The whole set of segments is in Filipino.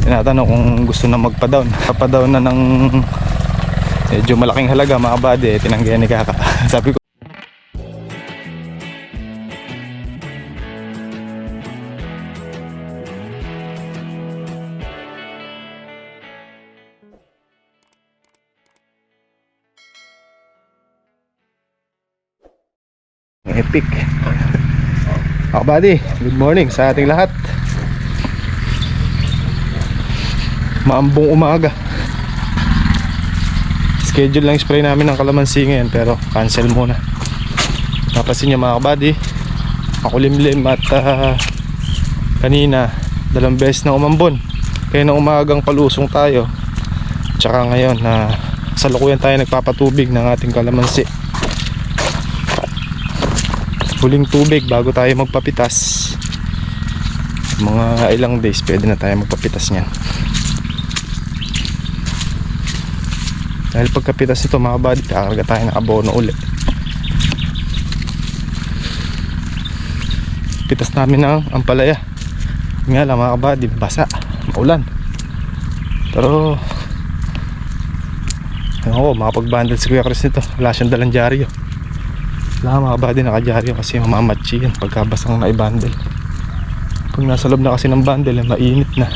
Tinatanong kung gusto na magpa-down. Papadown na ng medyo malaking halaga mga kabady, tinanggihan ni Kaka. Sabi ko epic. Mga kabady, good morning sa ating lahat. Maambong umaga. Schedule lang spray namin ng kalamansi ngayon, pero cancel muna. Napasin nyo mga kabady, makulimlim at kanina dalawang beses na umambon. Kaya na umagang palusong tayo. Tsaka ngayon na salukuyan tayo nagpapatubig ng ating kalamansi. Huling tubig bago tayo magpapitas. Mga ilang days pwede na tayo magpapitas niyan. Dahil pagkapitas nito mga kabady, kakarga tayo ng abono uli. Pitas namin ng ampalaya. Nga lang mga kabady, basa, maulan. Pero ako, makapag-bundle si Kuya Chris nito. Wala siyang dalang dyaryo. Wala mga kabady, naka-dyaryo kasi mamamatsi yan pagkabasang na-i-bundle. Pag nasa loob na kasi ng bundle, mainit na.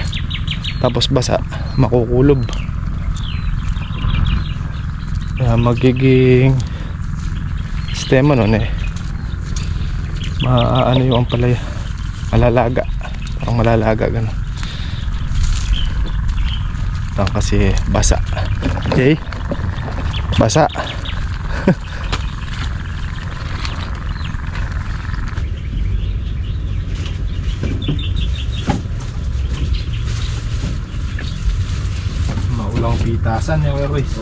Tapos basa, makukulob. Kaya magiging sistema nun ano yung ampalaya, malalaga, parang malalaga gano'n lang kasi basa. Okay, basa. Maulang pitasan yung Ruiz.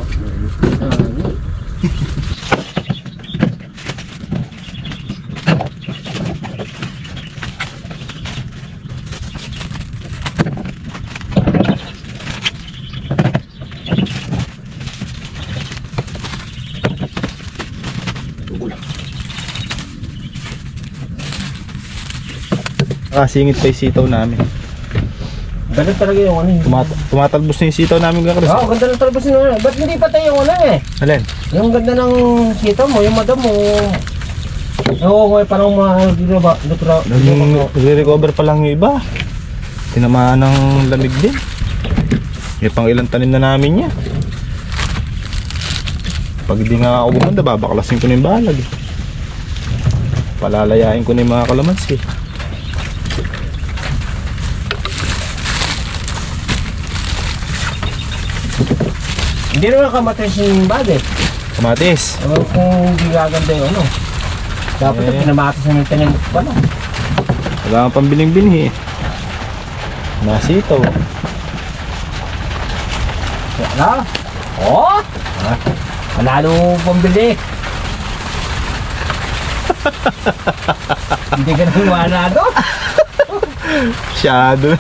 Singit pa yung sitaw namin. Ganda talaga yung ano. Tumatalbos na yung sitaw namin Kuya Chris. Oo, ganda ng talbos nyo. Ba't hindi patay yung ano Alin? Yung ganda ng sitaw mo, yung madam mo. Oo, may parang Nagre-recover pa lang yung iba. Tinamaan ng lamig din. May pang ilang tanim na namin niya. Pag hindi nga ako bumanda, babaklasin ko na yung balag. Palalayain ko na yung mga kalamansi. Hindi naman kamatis yung bagay. Kamatis. Kung hindi gaganda yung ano. Dapat pinamatis na yung tanim pa lang. Wala kang pambiling-binhi. Nasitaw. Wala. Oo. Manalo pambili. Hindi ka nang manado. Shadow.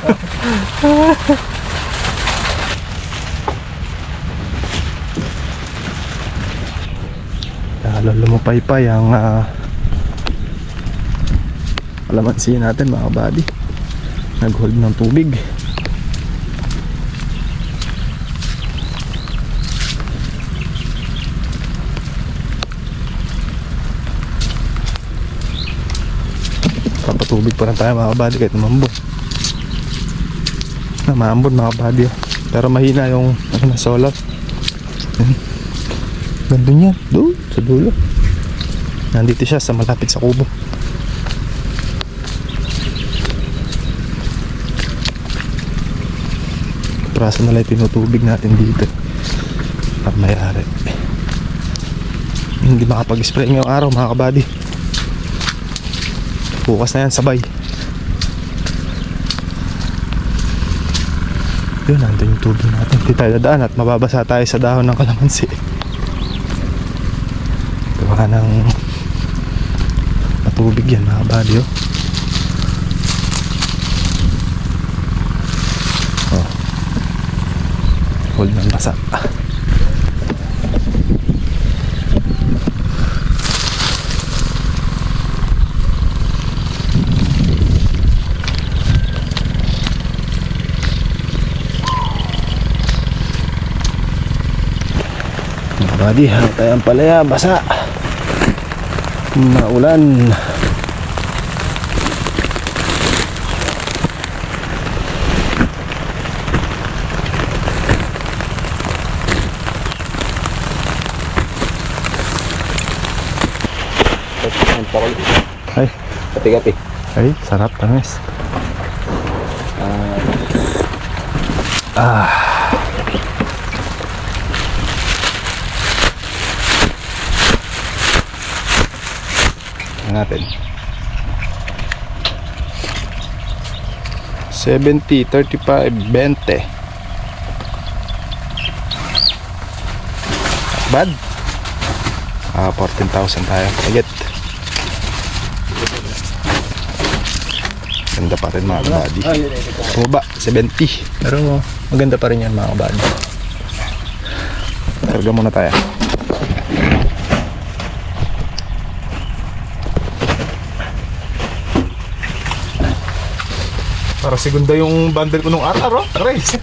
Lalo lumapaypay ang kalamansi natin mga kabady. Nag-hold ng tubig. Papatubig pa rin tayo mga kabady kahit umambon. Maambon mga kabady. Pero mahina yung solar. Ganda niya, doon sa dulo. Nandito siya sa malapit sa kubo. Praso na lang tinutubig natin dito para mayari. Hindi makapag-spray ngayong araw mga kabady. Bukas na yan sabay. Yun, nandun yung tubig natin. Hindi tayo dadaan at mababasa tayo sa dahon ng kalamansi. Gawa ng patubig yan mga kabady. Hold ng basa. Buddy, tayo ang palaya, basa. Maulan. Ay, Kapi-kapi. ay, sarap, tamis. Natin 70, 35, 20. Bad. 14,000 tayo agad. Ganda pa rin mga kabady. Bumaba 70, pero maganda pa rin yan mga kabady. Karga muna tayo. Para segunda yung bundle ko nung araw, race.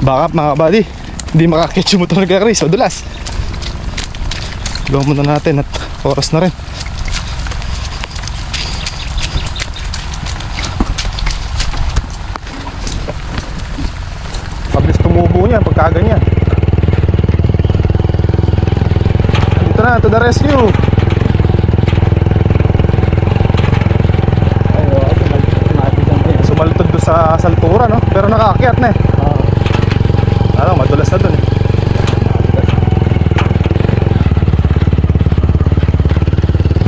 Baka mga kabady, hindi makakit yung motor ng Chris, madulas. Gawin muna natin at oras na rin. Pabilis tumubo niya pagka ganyan. Dito na, to the rescue. Sumaltod doon sa saltura, no? Pero nakaakyat na eh. Ano, madulas na dun eh.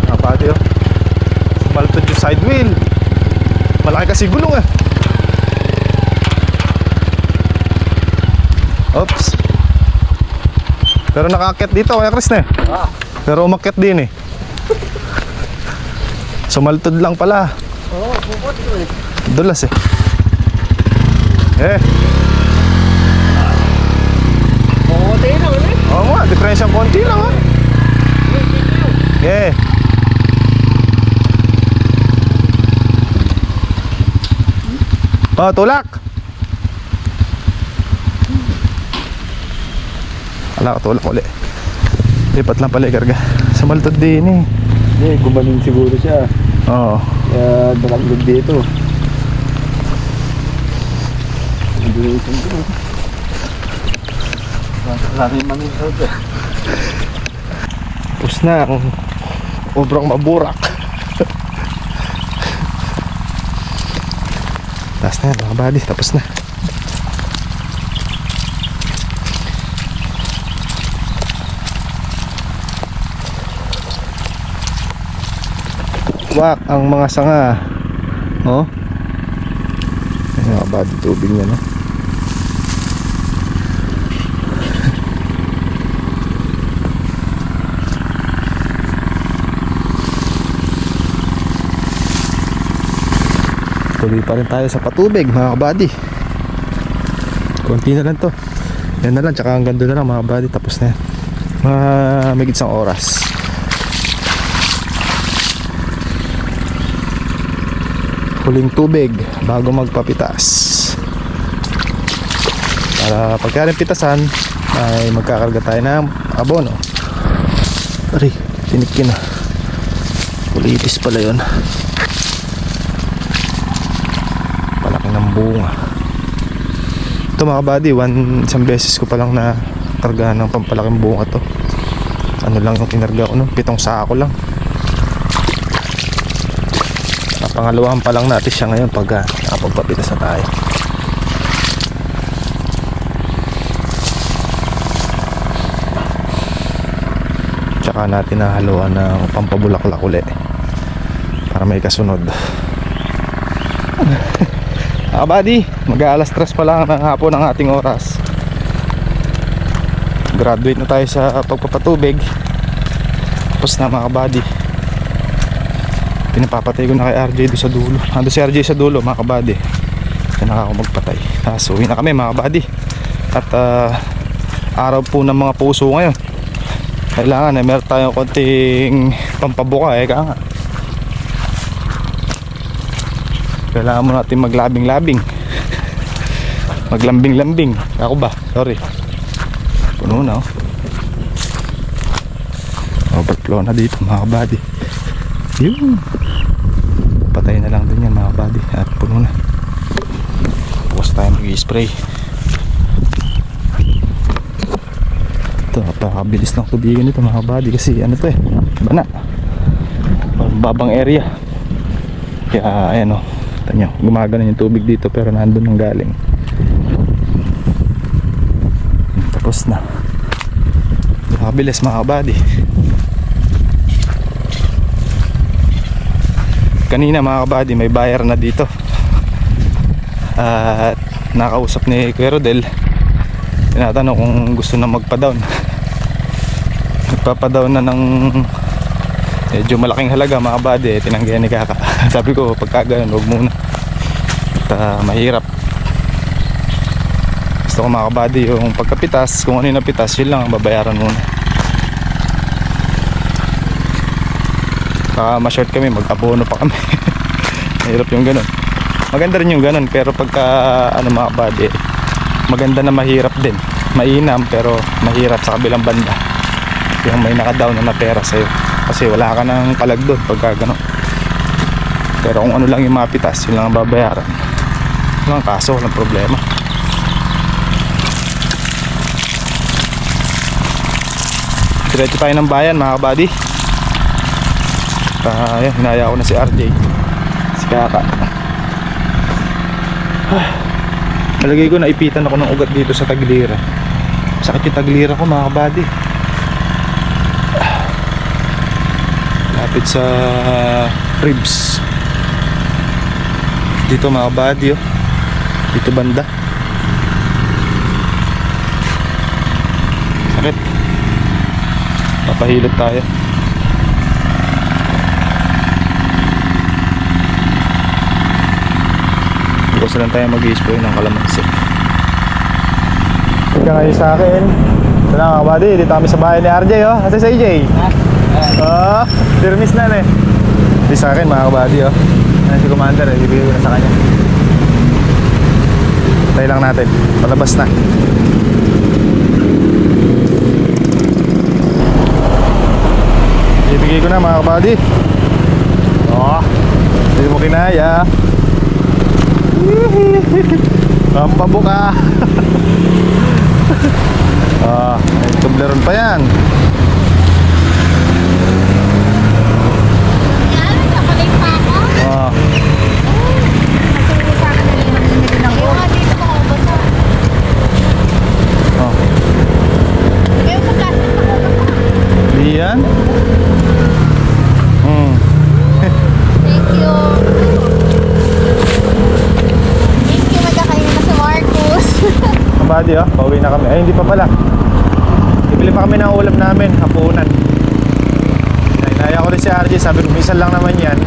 Nakapati oh. Sumaltod yung side wheel. Malaki kasi gulong eh. Oops. Pero nakaakyat dito kaya Chris na eh. Pero umakyat din eh. Sumaltod lang pala. Oo, bubot ko eh. Dulas eh. Eh. Bumote na ulit. Oo nga, diferensyang konti lang ha. Yeah. Oh, tulak. Ala, tulak ulit. Lipat lang pala ikarga. Sumaltod din eh. Hindi, gumanin siguro siya. Oo. Kaya dalaglag dito. Hindi ito ito. Marami maninod eh. Tapos na kung obrang maburak. Tapos na mga buddy, tapos na. Wak ang mga sanga. Oh. Ay, mga buddy, tubig niya no. Tuloy pa rin tayo sa patubig mga kabady. Konti na lang to. Yan na lang, tsaka hanggang doon na lang mga kabady. Tapos na yan. May isang oras. Huling tubig bago magpapitas. Para pagka rin pitasan ay magkakarga tayo ng abono. Ari, tinikin na. Kulitis pala yun. Ng bunga. Ito mga kabady, isang beses ko pa lang na karga ng pampalaking bunga to. Ano lang yung kinarga ko nun, 7 sako lang. Pangalawahan pa lang natin siya ngayon pag nakapagpapitas na tayo. Tsaka natin nahaluan ng pampabulaklak uli para may kasunod. Kabady, mag-aalas 3 pa lang ng hapon ang ating oras. Graduate na tayo sa pagpapatubig. Tapos na mga kabady. Pinapapatay ko na kay RJ doon sa dulo. Ando si RJ sa dulo mga kabady. Kaya ako magpatay. So uwi na kami mga kabady. At araw po ng mga puso ngayon. Kailangan meron tayong konting pampabuka ka nga. Kailangan mo natin maglabing-labing. Maglambing-lambing. Ako ba? Sorry. Puno na overflow na dito mga kabady. Yun. Patay na lang din yan mga kabady. At puno na. Bukas tayo mag-i-spray. Ito, napakabilis ng tubigan nito mga kabady. Kasi ano to bana. Babang area. Kaya ayan tanyo, gumagana yung tubig dito pero nandun nang galing. Tapos na. Napakabilis mga kabady. Kanina mga kabady may buyer na dito. At nakausap ni Kuya Rodel. Tinatanong kung gusto na magpa-down. Nagpapa-down na ng medyo malaking halaga mga kabady. Tinanggihan ni Kaka. Sabi ko pagka ganun huwag muna. At mahirap. Gusto ko mga kabady yung pagkapitas. Kung ano yung napitas yun lang ang babayaran muna. Ma-short kami, mag-abono pa kami. Mahirap yung ganun. Maganda rin yung ganun pero pagka mga kabady, maganda na mahirap din. Mainam pero mahirap sa kabilang banda. Yung may naka-down na pera sa'yo. Kasi wala ka nang kalag doon pagka ganun. Pero kung ano lang yung mapitas, yun lang ang babayaran. Walang kaso, walang problema. Diretso tayo ng bayan mga kabady. Ayan, hinaya ko na si RJ. Si Kaka. Nalagay ko, naipitan ako ng ugat dito sa taglira. Sakit yung taglira ko mga kabady. Lapit sa ribs. Dito mga kabady dito banda. Sakit. Papahilot tayo. Gusto lang tayo mag-i-spray ng kalamansi. Ika ngayon sa akin. Ito na mga kabady, dito kami sa bahay ni RJ Asa sa AJ? Dirmis na Di sa akin mga kabady Ayan si Commander ibigay ko na sa kanya. Tayo lang natin, palabas na. Ibigay ko na mga kabady. Hindi mo kinaya. Ang pabuka. May tubleron pa yan. Diyan? Thank you. Magkakainin na si Marcus. Kabady pauwi na kami. Ay hindi pa pala. Ibili pa kami ng ulam namin, hapunan. Inaya ko rin si RJ, sabi ko minsan lang naman yan.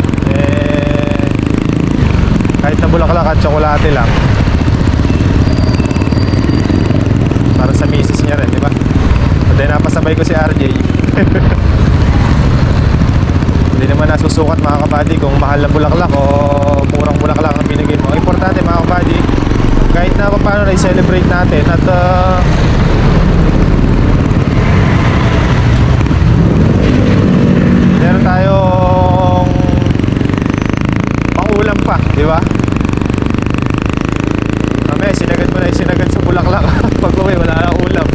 Kahit na bulaklak at tsokolate lang. Para sa misis niya rin, di ba? Pwede napasabay ko si RJ. Hindi naman nasusukat mga kabady kung mahal na bulaklak o murang bulaklak ang binigay mo. Importante mga kabady, kahit na paano na i-celebrate natin at meron tayong pang-ulam pa, di ba? Mamaya sinagad mo na isinagad sa bulaklak. Pag uwi wala na ulam.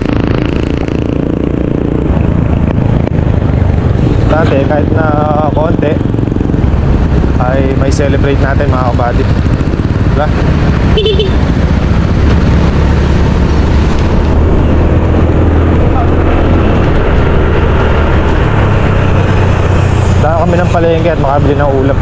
Dati kahit na konti ay may celebrate natin mga kabady, diba? Dahil kami ng palengke at makabili ng ulam.